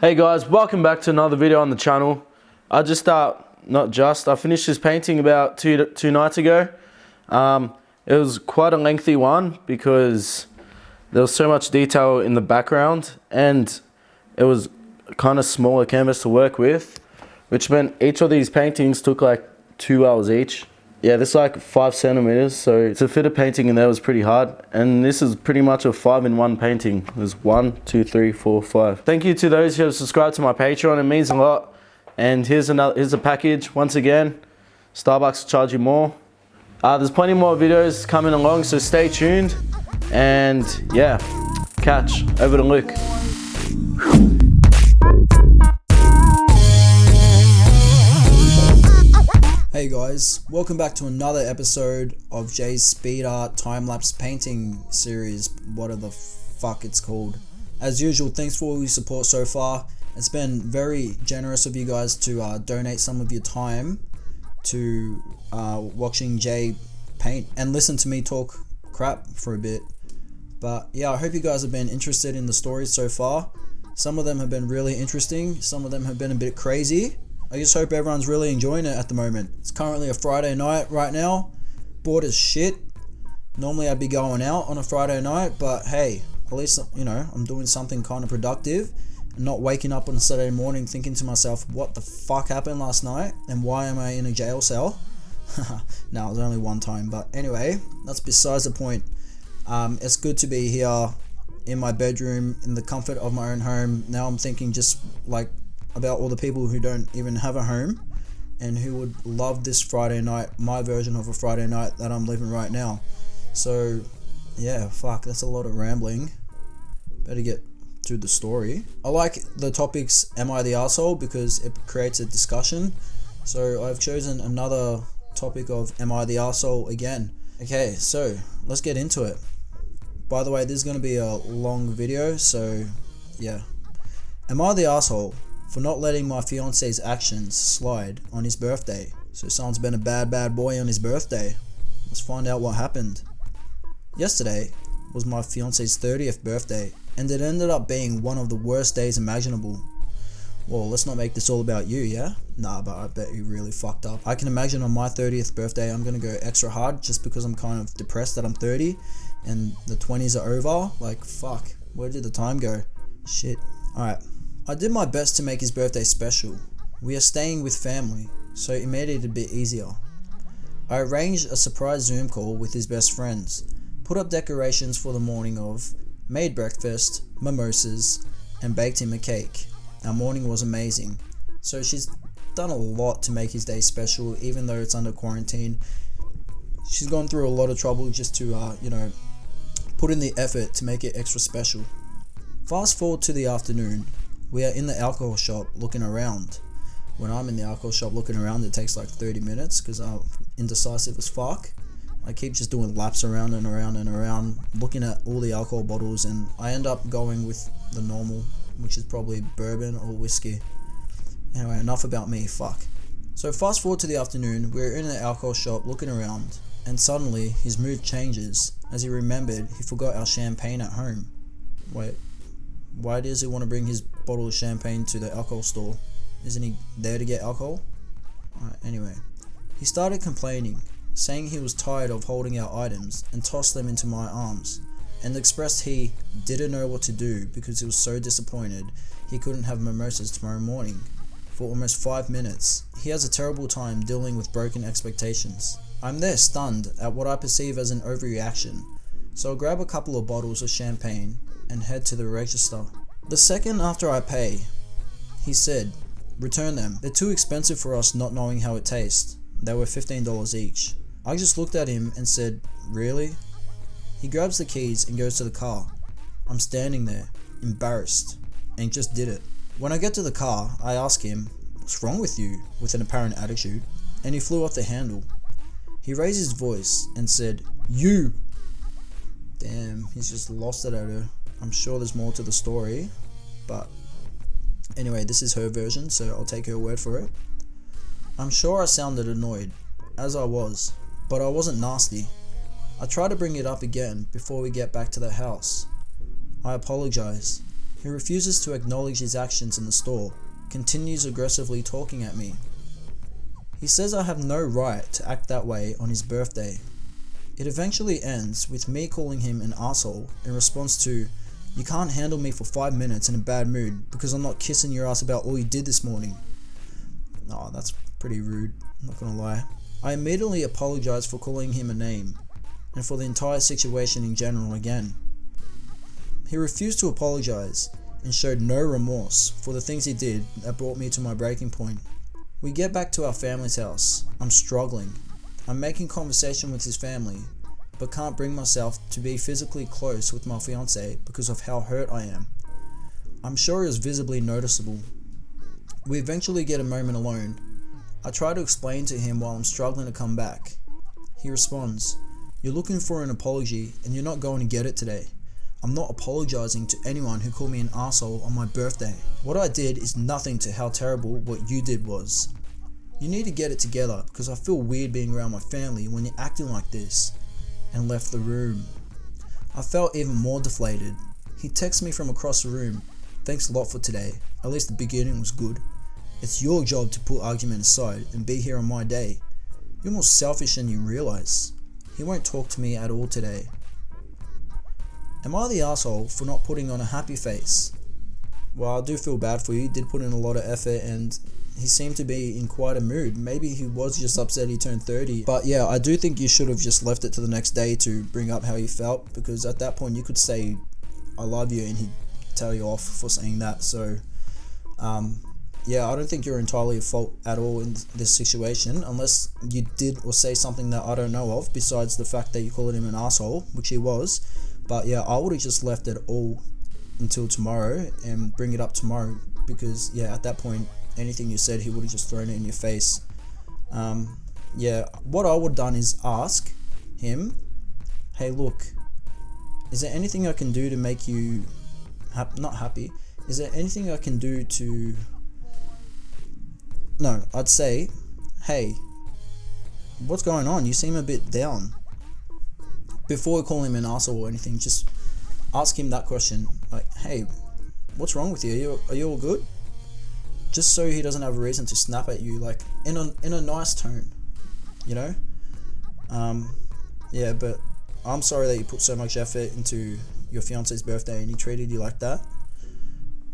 Hey guys, welcome back to another video on the channel. I finished this painting about two nights ago. It was quite a lengthy one because there was so much detail in the background and it was kind of smaller canvas to work with, which meant each of these paintings took like 2 hours each. Yeah, this is like 5 centimeters, so to fit a painting in there was pretty hard. And this is pretty much a 5-in-1 painting. There's 1, 2, 3, 4, 5. Thank you to those who have subscribed to my Patreon, it means a lot. And here's a package. Once again, Starbucks will charge you more. There's plenty more videos coming along, so stay tuned. And yeah, catch, over to Luke. Hey guys, welcome back to another episode of Jay's Speed Art Time-Lapse Painting Series, whatever the fuck it's called. As usual, thanks for all your support so far. It's been very generous of you guys to donate some of your time to watching Jay paint and listen to me talk crap for a bit. But yeah, I hope you guys have been interested in the stories so far. Some of them have been really interesting, some of them have been a bit crazy. I just hope everyone's really enjoying it at the moment. It's currently a Friday night right now. Bored as shit. Normally I'd be going out on a Friday night, but hey, at least, you know, I'm doing something kind of productive and not waking up on a Saturday morning thinking to myself, what the fuck happened last night and why am I in a jail cell? No, it was only one time, but anyway, that's besides the point. It's good to be here in my bedroom in the comfort of my own home. Now I'm thinking just like about all the people who don't even have a home and who would love this Friday night, my version of a Friday night that I'm living right now. So yeah, fuck, that's a lot of rambling. Better get to the story. I like the topics Am I the Arsehole because it creates a discussion. So I've chosen another topic of Am I the Arsehole again. Okay, so let's get into it. By the way, this is going to be a long video, so yeah. Am I the arsehole for not letting my fiance's actions slide on his birthday? So someone's been a bad boy on his birthday. Let's find out what happened. Yesterday was my fiance's 30th birthday, and it ended up being one of the worst days imaginable. Well, let's not make this all about you, yeah? Nah, but I bet you really fucked up. I can imagine on my 30th birthday I'm gonna go extra hard just because I'm kind of depressed that I'm 30 and the 20s are over. Like, fuck, where did the time go? Shit. Alright. I did my best to make his birthday special. We are staying with family, so it made it a bit easier. I arranged a surprise Zoom call with his best friends, put up decorations for the morning of, made breakfast, mimosas, and baked him a cake. Our morning was amazing. So she's done a lot to make his day special, even though it's under quarantine. She's gone through a lot of trouble just to, put in the effort to make it extra special. Fast forward to the afternoon. We are in the alcohol shop looking around. When I'm in the alcohol shop looking around, it takes like 30 minutes because I'm indecisive as fuck. I keep just doing laps around and around and around, looking at all the alcohol bottles, and I end up going with the normal, which is probably bourbon or whiskey. Anyway, enough about me, fuck. So fast forward to the afternoon, we're in the alcohol shop looking around, and suddenly his mood changes as he remembered he forgot our champagne at home. Wait, why does he want to bring his bottle of champagne to the alcohol store? Isn't he there to get alcohol? Alright, anyway. He started complaining, saying he was tired of holding our items and tossed them into my arms, and expressed he didn't know what to do because he was so disappointed he couldn't have mimosas tomorrow morning. For almost 5 minutes, he has a terrible time dealing with broken expectations. I'm there stunned at what I perceive as an overreaction, so I grab a couple of bottles of champagne and head to the register. The second after I pay, he said, "Return them. They're too expensive for us not knowing how it tastes." They were $15 each. I just looked at him and said, "Really?" He grabs the keys and goes to the car. I'm standing there, embarrassed, and just did it. When I get to the car, I ask him, "What's wrong with you?" with an apparent attitude, and he flew off the handle. He raised his voice and said, "You!" Damn, he's just lost it at her. I'm sure there's more to the story, but anyway, this is her version, so I'll take her word for it. I'm sure I sounded annoyed, as I was, but I wasn't nasty. I try to bring it up again before we get back to the house. I apologize. He refuses to acknowledge his actions in the store, continues aggressively talking at me. He says I have no right to act that way on his birthday. It eventually ends with me calling him an asshole in response to, "You can't handle me for 5 minutes in a bad mood because I'm not kissing your ass about all you did this morning." Oh, that's pretty rude, I'm not gonna lie. I immediately apologized for calling him a name, and for the entire situation in general again. He refused to apologize, and showed no remorse for the things he did that brought me to my breaking point. We get back to our family's house. I'm struggling. I'm making conversation with his family, but can't bring myself to be physically close with my fiance because of how hurt I am. I'm sure it is visibly noticeable. We eventually get a moment alone. I try to explain to him while I'm struggling to come back. He responds, "You're looking for an apology and you're not going to get it today. I'm not apologizing to anyone who called me an asshole on my birthday. What I did is nothing to how terrible what you did was. You need to get it together because I feel weird being around my family when you're acting like this," and left the room. I felt even more deflated. He texted me from across the room, "Thanks a lot for today. At least the beginning was good. It's your job to put argument aside and be here on my day. You're more selfish than you realize." He won't talk to me at all today. Am I the asshole for not putting on a happy face? Well, I do feel bad for you. He did put in a lot of effort and he seemed to be in quite a mood. Maybe he was just upset he turned 30. But yeah, I do think you should have just left it to the next day to bring up how you felt, because at that point you could say, "I love you," and he'd tell you off for saying that. So yeah, I don't think you're entirely at fault at all in this situation, unless you did or say something that I don't know of, besides the fact that you called him an asshole, which he was. But yeah, I would have just left it all until tomorrow and bring it up tomorrow, because yeah, at that point, anything you said, he would have just thrown it in your face. Yeah, what I would have done is ask him, "Hey, look, is there anything I can do to make you not happy? Is there anything I can do to..." No, I'd say, "Hey, what's going on? You seem a bit down." Before calling him an asshole or anything, just ask him that question, like, "Hey, what's wrong with you? Are you all good?" Just so he doesn't have a reason to snap at you, like in a nice tone, you know. Yeah, but I'm sorry that you put so much effort into your fiance's birthday and he treated you like that.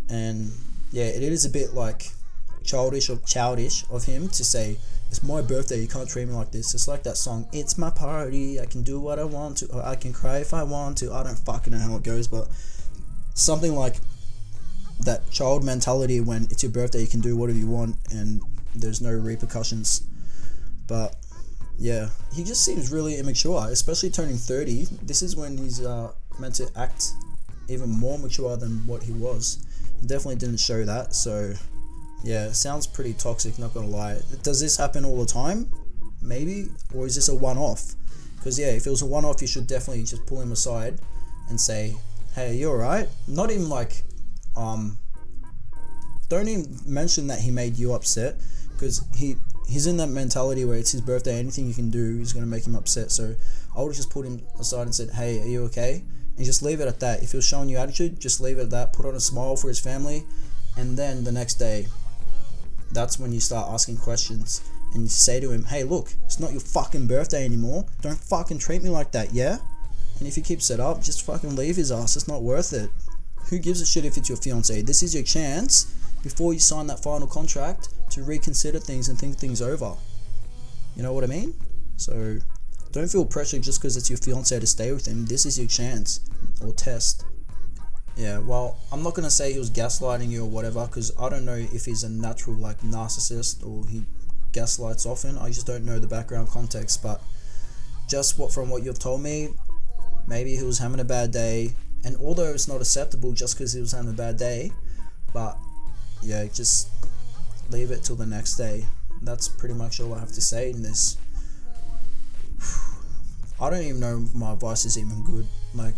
And yeah, it is a bit like childish of him to say, "It's my birthday, you can't treat me like this." It's like that song, "It's my party, I can do what I want to, or I can cry if I want to." I don't fucking know how it goes, but something like that child mentality when it's your birthday, you can do whatever you want and there's no repercussions. But yeah, he just seems really immature, especially turning 30. This is when he's meant to act even more mature than what he was. He definitely didn't show that, so yeah, sounds pretty toxic, not gonna lie. Does this happen all the time? Maybe? Or is this a one-off? Because yeah, if it was a one-off, you should definitely just pull him aside and say, "Hey, you alright?" Not even like, don't even mention that he made you upset, because he's in that mentality where it's his birthday, anything you can do is gonna make him upset. So I would have just put him aside and said, "Hey, are you okay?" And just leave it at that. If he was showing you attitude, just leave it at that. Put on a smile for his family, and then the next day, that's when you start asking questions and you say to him, "Hey, look, it's not your fucking birthday anymore. Don't fucking treat me like that, yeah?" And if he keeps it up, just fucking leave his ass. It's not worth it. Who gives a shit if it's your fiance? This is your chance before you sign that final contract to reconsider things and think things over. You know what I mean? So don't feel pressure just because it's your fiance to stay with him. This is your chance or test. Yeah, well, I'm not gonna say he was gaslighting you or whatever, because I don't know if he's a natural like narcissist or he gaslights often. I just don't know the background context. But just from what you've told me, maybe he was having a bad day. And although it's not acceptable just because he was having a bad day, but yeah, just leave it till the next day. That's pretty much all I have to say in this. I don't even know if my advice is even good. Like,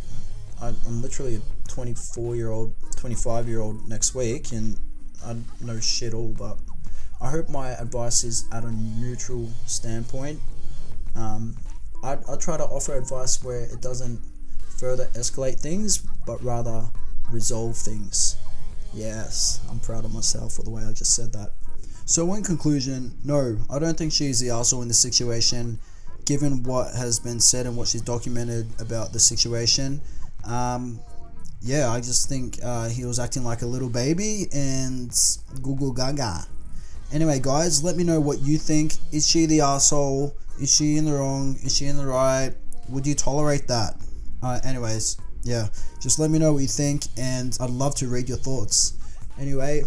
I'm literally a 25-year-old next week, and I know shit all, but I hope my advice is at a neutral standpoint. I try to offer advice where it doesn't further escalate things, but rather resolve things. Yes, I'm proud of myself for the way I just said that. So in conclusion, no, I don't think she's the arsehole in this situation, given what has been said and what she's documented about the situation. Yeah, I just think he was acting like a little baby and Google Gaga. Anyway, guys, let me know what you think. Is she the arsehole? Is she in the wrong? Is she in the right? Would you tolerate that? Anyways, yeah, just let me know what you think, and I'd love to read your thoughts. Anyway,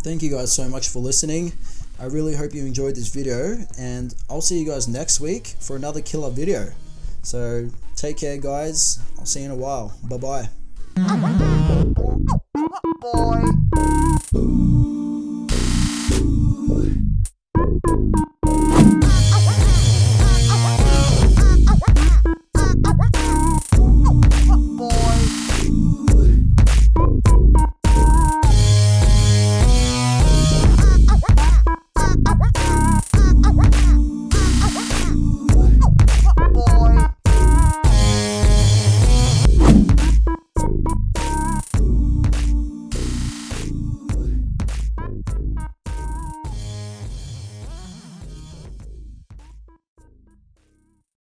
thank you guys so much for listening. I really hope you enjoyed this video, and I'll see you guys next week for another killer video. So take care, guys. I'll see you in a while. Bye bye.